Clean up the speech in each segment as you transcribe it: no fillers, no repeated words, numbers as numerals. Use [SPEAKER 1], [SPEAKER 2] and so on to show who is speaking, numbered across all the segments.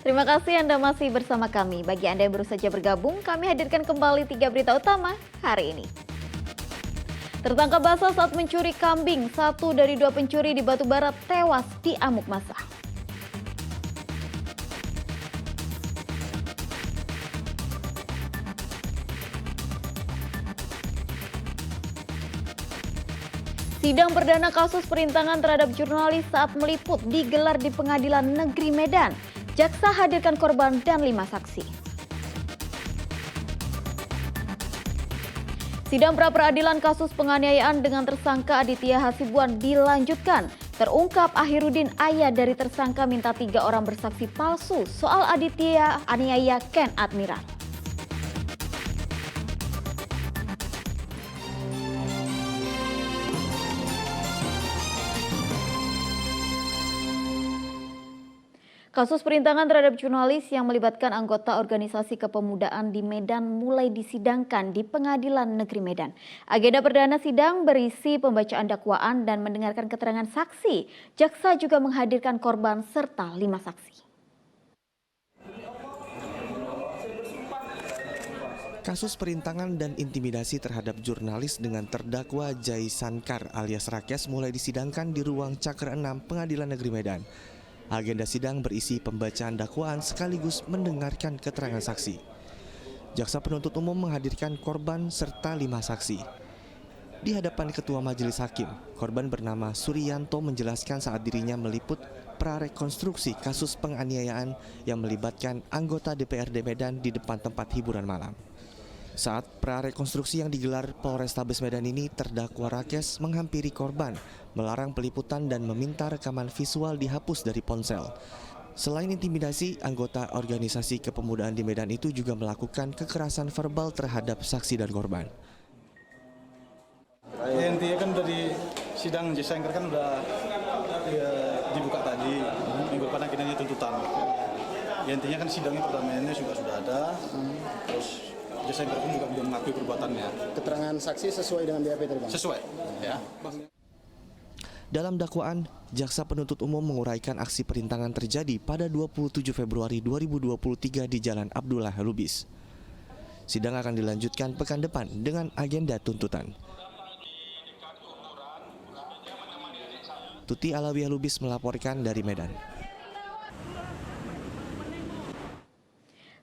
[SPEAKER 1] Terima kasih Anda masih bersama kami. Bagi Anda yang baru saja bergabung, kami hadirkan kembali 3 berita utama hari ini. Tertangkap basah saat mencuri kambing, 1 dari 2 pencuri di Batu Barat tewas di amuk massa. Sidang perdana kasus perintangan terhadap jurnalis saat meliput digelar di Pengadilan Negeri Medan. Jaksa hadirkan korban dan 5 saksi. Sidang pra-peradilan kasus penganiayaan dengan tersangka Aditya Hasibuan dilanjutkan. Terungkap Akhirudin, ayah dari tersangka, minta 3 orang bersaksi palsu soal Aditya aniaya Ken Admiral. Kasus perintangan terhadap jurnalis yang melibatkan anggota organisasi kepemudaan di Medan mulai disidangkan di Pengadilan Negeri Medan. Agenda perdana sidang berisi pembacaan dakwaan dan mendengarkan keterangan saksi. Jaksa juga menghadirkan korban serta 5 saksi.
[SPEAKER 2] Kasus perintangan dan intimidasi terhadap jurnalis dengan terdakwa Jai Sankar alias Rakes mulai disidangkan di ruang Caker 6 Pengadilan Negeri Medan. Agenda sidang berisi pembacaan dakwaan sekaligus mendengarkan keterangan saksi. Jaksa penuntut umum menghadirkan korban serta 5 saksi. Di hadapan Ketua Majelis Hakim, korban bernama Suryanto menjelaskan saat dirinya meliput prarekonstruksi kasus penganiayaan yang melibatkan anggota DPRD Medan di depan tempat hiburan malam. Saat prarekonstruksi yang digelar Polrestabes Medan ini, terdakwa Rakes menghampiri korban, melarang peliputan dan meminta rekaman visual dihapus dari ponsel. Selain intimidasi, anggota organisasi kepemudaan di Medan itu juga melakukan kekerasan verbal terhadap saksi dan korban.
[SPEAKER 3] Intinya kan dari sidang Jai Sankar kan udah dibuka tadi, minggu depan akhirnya tuntutan. Intinya kan sidangnya pertamanya juga sudah ada, terus Jai Sankar pun juga belum mengakui perbuatannya.
[SPEAKER 4] Keterangan saksi sesuai dengan BAP tadi, Bang?
[SPEAKER 3] Sesuai, ya.
[SPEAKER 2] Dalam dakwaan, jaksa penuntut umum menguraikan aksi perintangan terjadi pada 27 Februari 2023 di Jalan Abdullah Lubis. Sidang akan dilanjutkan pekan depan dengan agenda tuntutan. Tuti Alawiyah Lubis melaporkan dari Medan.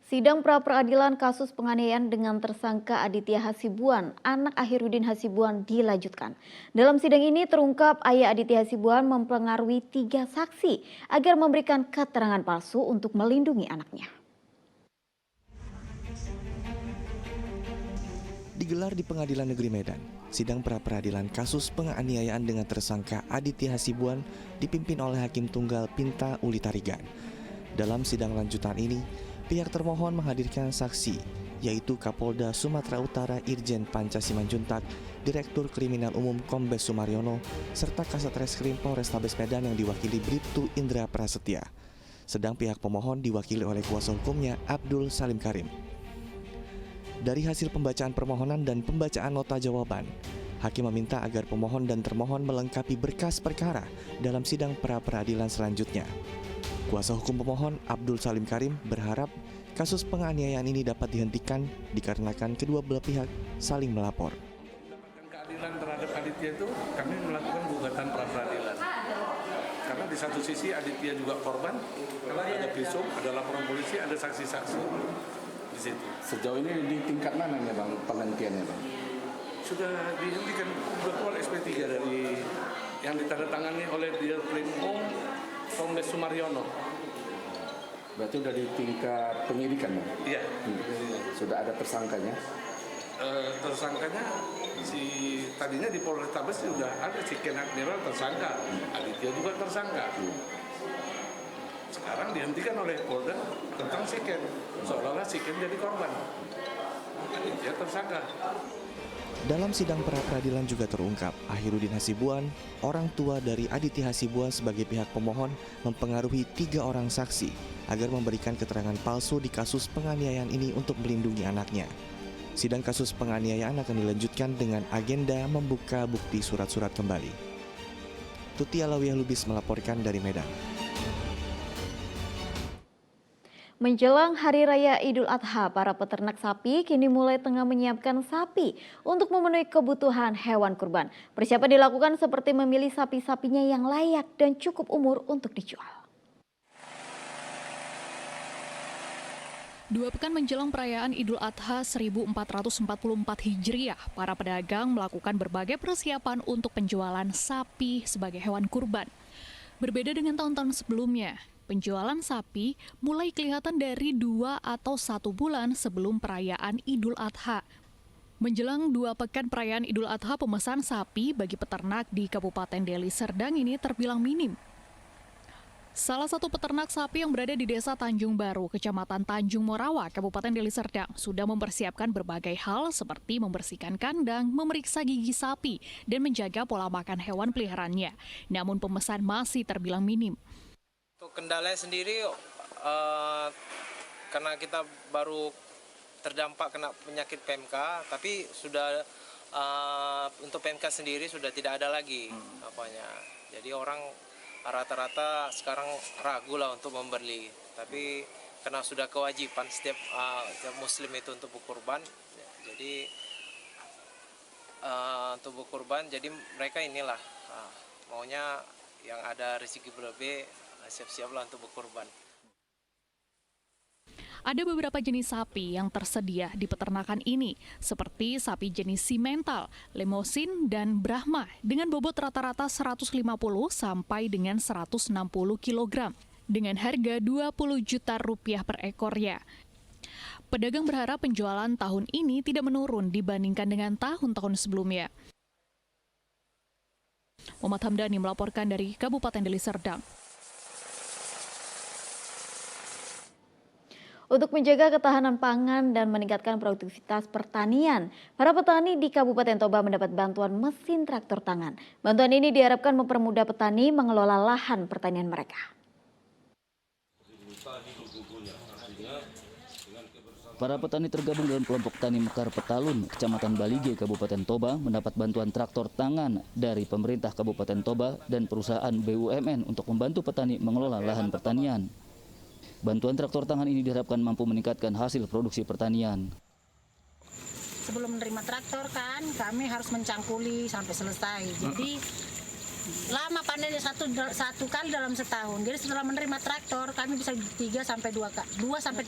[SPEAKER 1] Sidang pra-peradilan kasus penganiayaan dengan tersangka Aditya Hasibuan, anak Akhirudin Hasibuan, dilanjutkan. Dalam sidang ini terungkap ayah Aditya Hasibuan mempengaruhi 3 saksi agar memberikan keterangan palsu untuk melindungi anaknya.
[SPEAKER 2] Digelar di Pengadilan Negeri Medan, sidang pra-peradilan kasus penganiayaan dengan tersangka Aditya Hasibuan dipimpin oleh Hakim Tunggal Pinta Ulitarigan. Dalam sidang lanjutan ini, pihak termohon menghadirkan saksi, yaitu Kapolda Sumatera Utara Irjen Panca Simanjuntak, Direktur Kriminal Umum Kombes Sumaryono, serta Kasat Reskrim Polrestabes Medan yang diwakili Bribtu Indra Prasetya. Sedang pihak pemohon diwakili oleh kuasa hukumnya Abdul Salim Karim. Dari hasil pembacaan permohonan dan pembacaan nota jawaban, Hakim meminta agar pemohon dan termohon melengkapi berkas perkara dalam sidang pra-peradilan selanjutnya. Kuasa hukum pemohon Abdul Salim Karim berharap kasus penganiayaan ini dapat dihentikan dikarenakan kedua belah pihak saling melapor.
[SPEAKER 5] Mendapatkan keadilan terhadap Aditya itu kami melakukan gugatan pra-peradilan. Karena di satu sisi Aditya juga korban, karena ada visum, ada laporan polisi, ada saksi-saksi di situ.
[SPEAKER 6] Sejauh ini di tingkat mana nih Bang penghentiannya Bang?
[SPEAKER 5] Sudah dihentikan keluar SP3 dari yang ditandatangani oleh Direktur Umum Kombes Sumaryono.
[SPEAKER 6] Berarti udah di tingkat penyidikan Bang?
[SPEAKER 5] Iya.
[SPEAKER 6] Sudah ada tersangkanya?
[SPEAKER 5] Tersangkanya tadinya di Polrestabes sudah ada si Ken Admiral tersangka, Aditya juga tersangka. Sekarang dihentikan oleh Polda tentang si Ken, seolah-olah si Ken jadi korban, Aditya tersangka.
[SPEAKER 2] Dalam sidang pra-peradilan juga terungkap, Akhirudin Hasibuan, orang tua dari Aditya Hasibuan sebagai pihak pemohon, mempengaruhi 3 orang saksi agar memberikan keterangan palsu di kasus penganiayaan ini untuk melindungi anaknya. Sidang kasus penganiayaan akan dilanjutkan dengan agenda membuka bukti surat-surat kembali. Tuti Alawiyah Lubis melaporkan dari Medan.
[SPEAKER 1] Menjelang Hari Raya Idul Adha, para peternak sapi kini mulai tengah menyiapkan sapi untuk memenuhi kebutuhan hewan kurban. Persiapan dilakukan seperti memilih sapi-sapinya yang layak dan cukup umur untuk dijual.
[SPEAKER 7] 2 pekan menjelang perayaan Idul Adha 1444 Hijriah, para pedagang melakukan berbagai persiapan untuk penjualan sapi sebagai hewan kurban. Berbeda dengan tahun-tahun sebelumnya, penjualan sapi mulai kelihatan dari 2 atau 1 bulan sebelum perayaan Idul Adha. Menjelang 2 pekan perayaan Idul Adha, pemesan sapi bagi peternak di Kabupaten Deli Serdang ini terbilang minim. Salah satu peternak sapi yang berada di Desa Tanjung Baru, Kecamatan Tanjung Morawa, Kabupaten Deli Serdang, sudah mempersiapkan berbagai hal seperti membersihkan kandang, memeriksa gigi sapi, dan menjaga pola makan hewan peliharaannya. Namun pemesan masih terbilang minim.
[SPEAKER 8] Untuk kendalanya sendiri, karena kita baru terdampak kena penyakit PMK, tapi sudah untuk PMK sendiri sudah tidak ada lagi apanya. Jadi orang rata-rata sekarang ragu lah untuk membeli, tapi karena sudah kewajiban setiap muslim itu untuk berkurban, jadi untuk berkurban, jadi mereka inilah maunya yang ada rezeki berlebih, siap-siaplah untuk berkurban.
[SPEAKER 7] Ada beberapa jenis sapi yang tersedia di peternakan ini, seperti sapi jenis simental, lemosin, dan brahma, dengan bobot rata-rata 150 sampai dengan 160 kg, dengan harga Rp20 juta per ekornya. Pedagang berharap penjualan tahun ini tidak menurun dibandingkan dengan tahun-tahun sebelumnya. Muhammad Hamdani melaporkan dari Kabupaten Deli Serdang.
[SPEAKER 1] Untuk menjaga ketahanan pangan dan meningkatkan produktivitas pertanian, para petani di Kabupaten Toba mendapat bantuan mesin traktor tangan. Bantuan ini diharapkan mempermudah petani mengelola lahan pertanian mereka.
[SPEAKER 9] Para petani tergabung dalam kelompok tani Mekar Petalun, Kecamatan Balige, Kabupaten Toba mendapat bantuan traktor tangan dari pemerintah Kabupaten Toba dan perusahaan BUMN untuk membantu petani mengelola lahan pertanian. Bantuan traktor tangan ini diharapkan mampu meningkatkan hasil produksi pertanian.
[SPEAKER 10] Sebelum menerima traktor kan kami harus mencangkuli sampai selesai. Jadi lama panennya satu kali dalam setahun. Jadi setelah menerima traktor kami bisa 2 sampai 3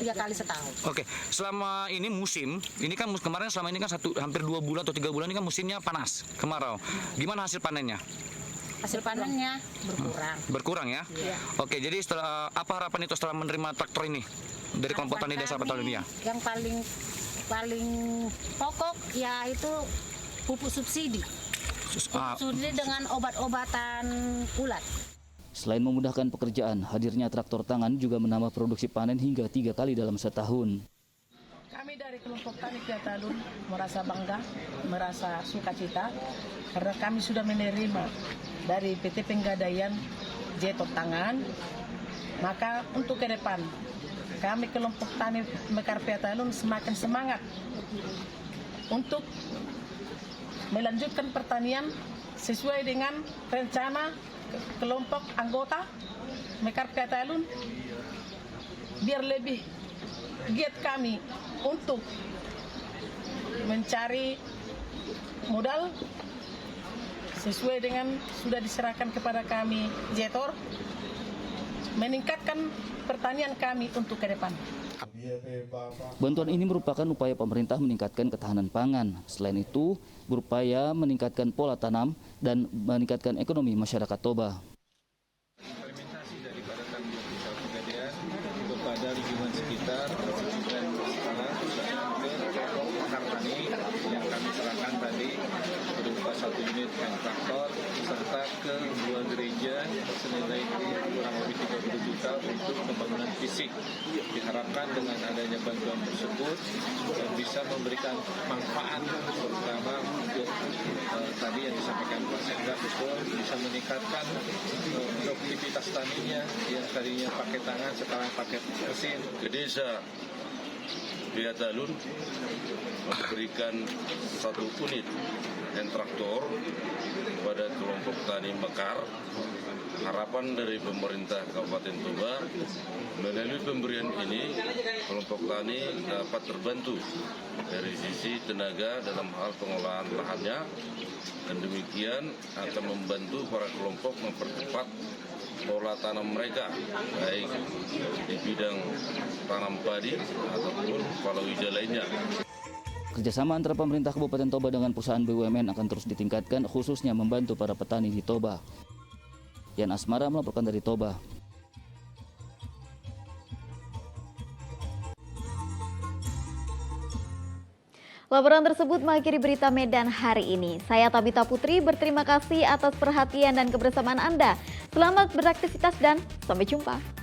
[SPEAKER 10] kali setahun.
[SPEAKER 11] Oke, selama ini musim, ini kan kemarin selama ini kan hampir 2 bulan atau 3 bulan ini kan musimnya panas, kemarau. Gimana hasil panennya?
[SPEAKER 10] Hasil panennya berkurang.
[SPEAKER 11] Berkurang ya?
[SPEAKER 10] Iya.
[SPEAKER 11] Oke, jadi setelah apa harapan itu setelah menerima traktor ini dari kelompok tani Desa Petalun ya?
[SPEAKER 10] Yang paling pokok yaitu pupuk subsidi. Subsidi dengan obat-obatan ulat.
[SPEAKER 9] Selain memudahkan pekerjaan, hadirnya traktor tangan juga menambah produksi panen hingga 3 kali dalam setahun.
[SPEAKER 10] Kami dari kelompok tani Petalun merasa bangga, merasa sukacita karena kami sudah menerima dari PT Penggadaian Jetor Tangan. Maka untuk ke depan kami kelompok tani Mekar Petalun semakin semangat untuk melanjutkan pertanian sesuai dengan rencana kelompok anggota Mekar Petalun, biar lebih giat kami untuk mencari modal sesuai dengan sudah diserahkan kepada kami Jetor, meningkatkan pertanian kami untuk ke depan.
[SPEAKER 9] Bantuan ini merupakan upaya pemerintah meningkatkan ketahanan pangan. Selain itu, berupaya meningkatkan pola tanam dan meningkatkan ekonomi masyarakat Toba.
[SPEAKER 12] Implementasi daripada tanggung jawab Pegadaian kepada lingkungan sekitar dan sekarang ke kelompok tani yang kami serahkan tadi berupa 1 unit hand traktor serta ke 2 gereja senilai kurang lebih 30 juta untuk pembangunan fisik. Diharapkan dengan adanya bantuan tersebut bisa memberikan manfaat terutama untuk tadi yang disampaikan Pak Sekda, betul bisa meningkatkan produktivitas taninya yang tadinya pakai tangan sekarang pakai mesin.
[SPEAKER 13] Ke Desa Petalun memberikan 1 unit hand traktor kepada kelompok kelompok tani Mekar. Harapan dari pemerintah Kabupaten Toba, melalui pemberian ini, kelompok tani dapat terbantu dari sisi tenaga dalam hal pengolahan lahannya, dan demikian akan membantu para kelompok mempercepat pola tanam mereka, baik di bidang tanam padi ataupun palawija lainnya.
[SPEAKER 9] Kerjasama antara pemerintah Kabupaten Toba dengan perusahaan BUMN akan terus ditingkatkan, khususnya membantu para petani di Toba. Yan Asmara melaporkan dari Toba.
[SPEAKER 1] Laporan tersebut mengakhiri berita Medan hari ini. Saya Tabita Putri berterima kasih atas perhatian dan kebersamaan Anda. Selamat beraktivitas dan sampai jumpa.